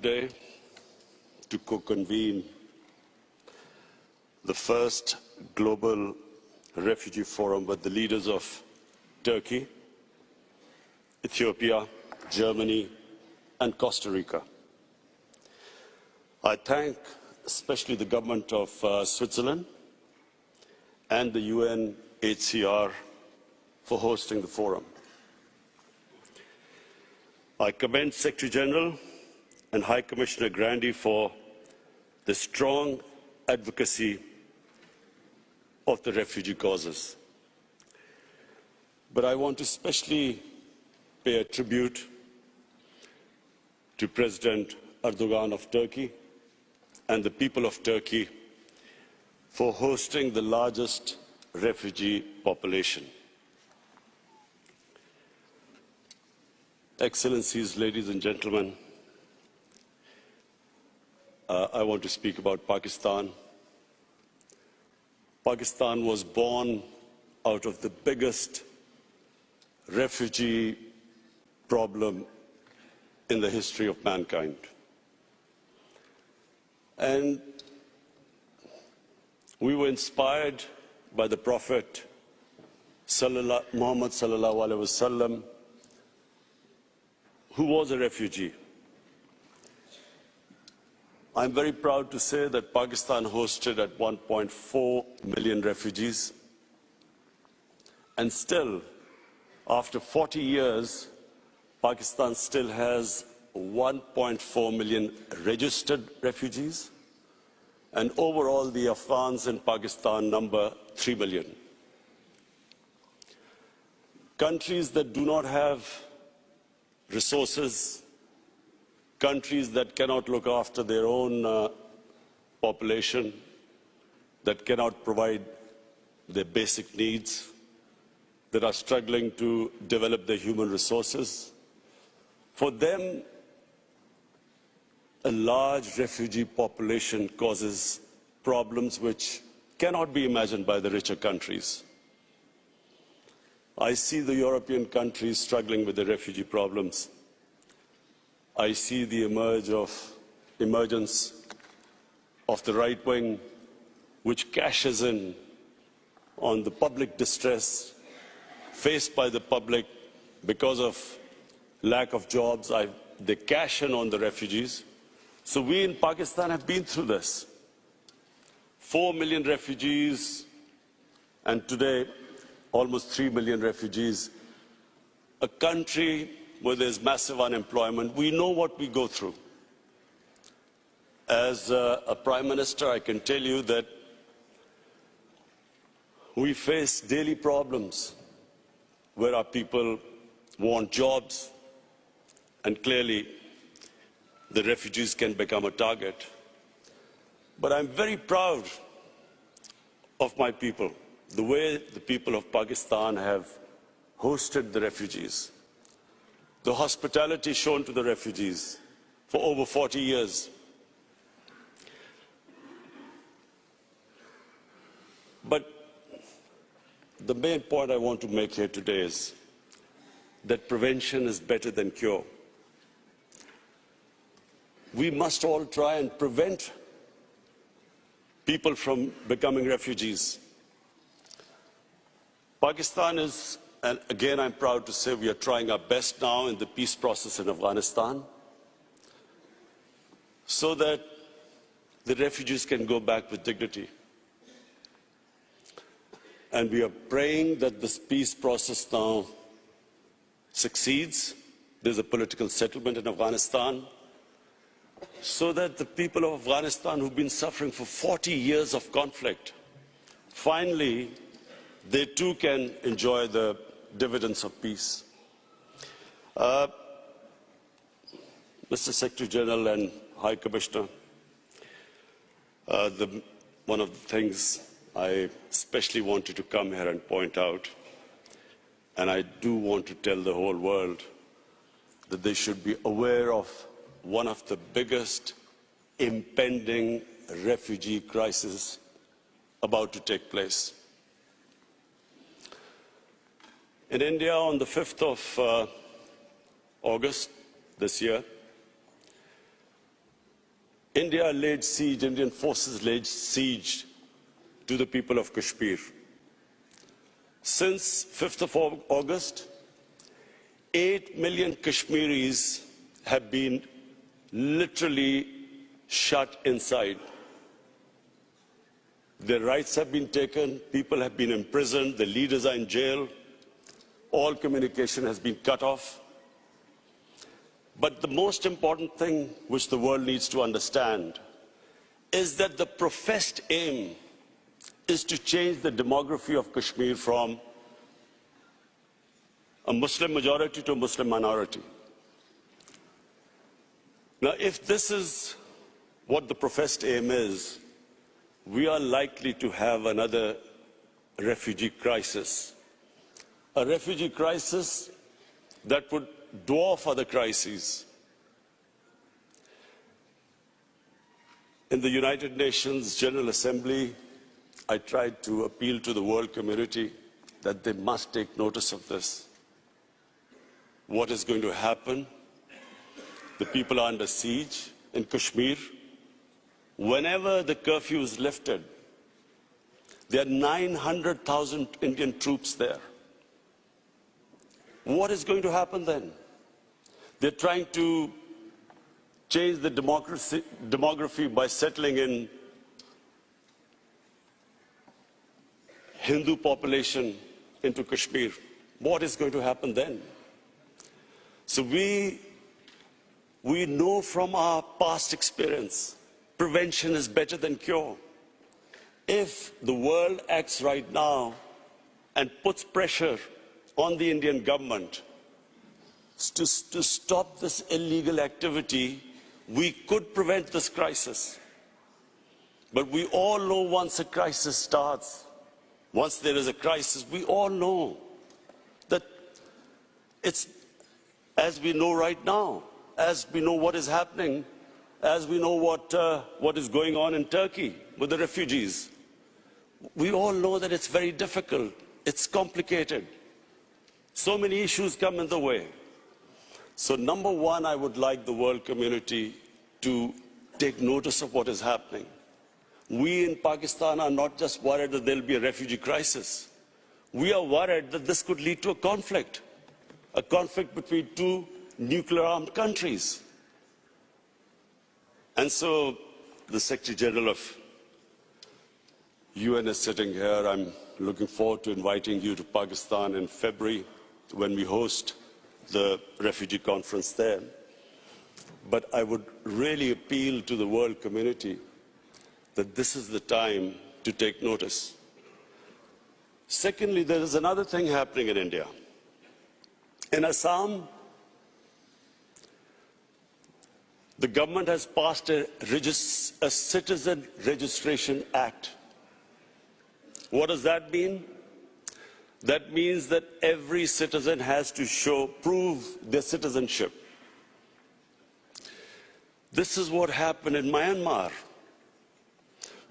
Today to co-convene the first global refugee forum with the leaders of Turkey, Ethiopia, Germany, and Costa Rica. I thank especially the government of Switzerland and the UNHCR for hosting the forum. I commend Secretary General and High Commissioner Grandi for the strong advocacy of the refugee causes. But I want to especially pay a tribute to President Erdogan of Turkey and the people of Turkey for hosting the largest refugee population. Excellencies, ladies and gentlemen, I want to speak about Pakistan. Pakistan was born out of the biggest refugee problem in the history of mankind. And we were inspired by the Prophet Muhammad sallallahu alaihi wasallam, who was a refugee. I'm very proud to say that Pakistan hosted at 1.4 million refugees. And still, after 40 years, Pakistan still has 1.4 million registered refugees. And overall, the Afghans in Pakistan number 3 million. Countries that do not have resources, countries that cannot look after their own population, that cannot provide their basic needs, that are struggling to develop their human resources. For them, a large refugee population causes problems which cannot be imagined by the richer countries. I see the European countries struggling with the refugee problems. I see the emergence of the right wing, which cashes in on the public distress faced by the public because of lack of jobs. They cash in on the refugees. So we in Pakistan have been through this. 4 million refugees, and today almost 3 million refugees. A country where there's massive unemployment. We know what we go through. As a Prime Minister, I can tell you that we face daily problems where our people want jobs, and clearly the refugees can become a target. But I'm very proud of my people, the way the people of Pakistan have hosted the refugees, the hospitality shown to the refugees for over 40 years. But the main point I want to make here today is that prevention is better than cure. We must all try and prevent people from becoming refugees. Pakistan is, and again I'm proud to say, we are trying our best now in the peace process in Afghanistan so that the refugees can go back with dignity. And we are praying that this peace process now succeeds. There's a political settlement in Afghanistan so that the people of Afghanistan who've been suffering for 40 years of conflict, finally, they too can enjoy the dividends of peace. Mr. Secretary General and High Commissioner, one of the things I especially wanted to come here and point out, and I do want to tell the whole world that they should be aware of one of the biggest impending refugee crises about to take place. In India, on the 5th of August this year, Indian forces laid siege to the people of Kashmir. Since 5th of August, 8 million Kashmiris have been literally shut inside. Their rights have been taken, people have been imprisoned, the leaders are in jail, all communication has been cut off. But the most important thing which the world needs to understand is that the professed aim is to change the demography of Kashmir from a Muslim majority to a Muslim minority. Now, if this is what the professed aim is, we are likely to have another refugee crisis. A refugee crisis that would dwarf other crises. In the United Nations General Assembly, I tried to appeal to the world community that they must take notice of this. What is going to happen? The people are under siege in Kashmir. Whenever the curfew is lifted, there are 900,000 Indian troops there. What is going to happen then? They're trying to change the demography by settling in Hindu population into Kashmir. What is going to happen then? So we know from our past experience, prevention is better than cure. If the world acts right now and puts pressure on the Indian government to stop this illegal activity, we could prevent this crisis. But we all know once a crisis starts, once there is a crisis, we all know that it's, as we know right now, as we know what is happening, as we know what is going on in Turkey with the refugees, we all know that it's very difficult, it's complicated. So many issues come in the way. So number one, I would like the world community to take notice of what is happening. We in Pakistan are not just worried that there will be a refugee crisis. We are worried that this could lead to a conflict between two nuclear-armed countries. And so the Secretary General of UN is sitting here. I'm looking forward to inviting you to Pakistan in February when we host the refugee conference there. But I would really appeal to the world community that this is the time to take notice. Secondly, there is another thing happening in India. In Assam, the government has passed a Citizen Registration Act. What does that mean? That means that every citizen has to prove their citizenship. This is what happened in Myanmar.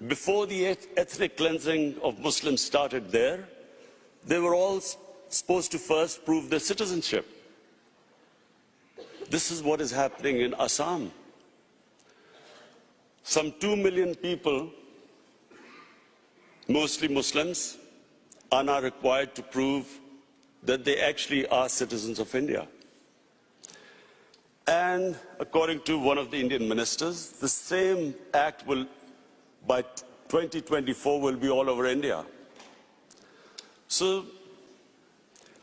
Before the ethnic cleansing of Muslims started there, they were all supposed to first prove their citizenship. This is what is happening in Assam. Some 2 million people, mostly Muslims, are now required to prove that they actually are citizens of India. And according to one of the Indian ministers, the same act will, by 2024, will be all over India. So,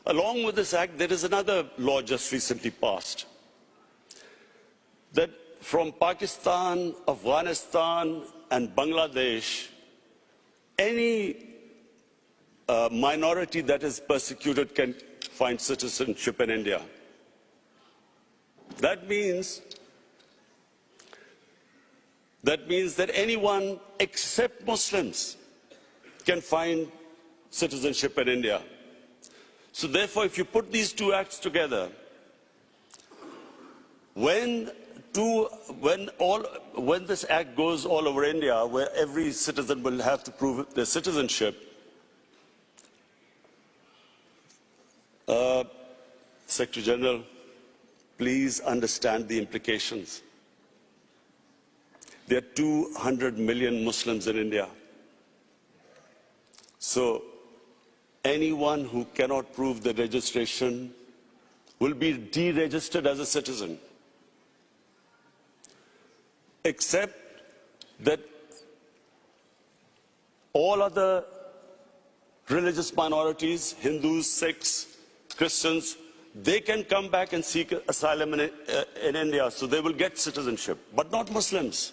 along with this act, there is another law just recently passed, that from Pakistan, Afghanistan, and Bangladesh, any minority that is persecuted can find citizenship in India. That means that anyone except Muslims can find citizenship in India. So therefore, if you put these two acts together, when this act goes all over India, where every citizen will have to prove their citizenship, Secretary General, please understand the implications. There are 200 million Muslims in India. So anyone who cannot prove the registration will be deregistered as a citizen, except that all other religious minorities, Hindus, Sikhs, Christians, they can come back and seek asylum in India, so they will get citizenship, but not Muslims.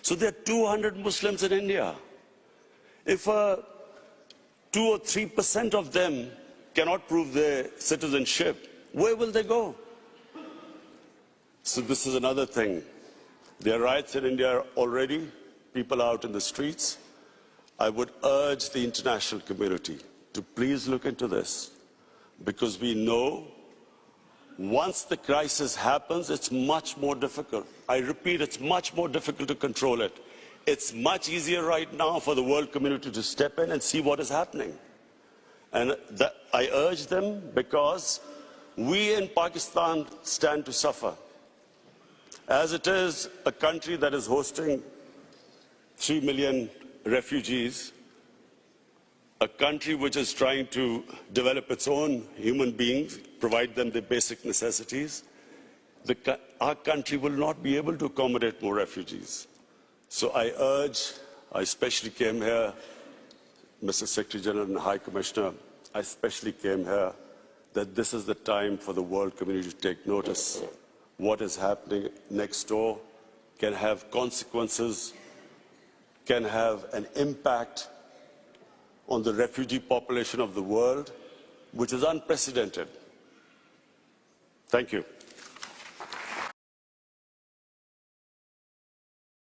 So there are 200 Muslims in India. If 2 or 3% of them cannot prove their citizenship, where will they go? So this is another thing. There are riots in India already, people are out in the streets. I would urge the international community to please look into this, because we know once the crisis happens, it's much more difficult. I repeat, it's much more difficult to control it. It's much easier right now for the world community to step in and see what is happening. And I urge them, because we in Pakistan stand to suffer. As it is a country that is hosting 3 million refugees, a country which is trying to develop its own human beings, provide them the basic necessities, our country will not be able to accommodate more refugees. So I especially came here, Mr. Secretary General and High Commissioner, I especially came here that this is the time for the world community to take notice. What is happening next door can have consequences, can have an impact on the refugee population of the world, which is unprecedented. Thank you.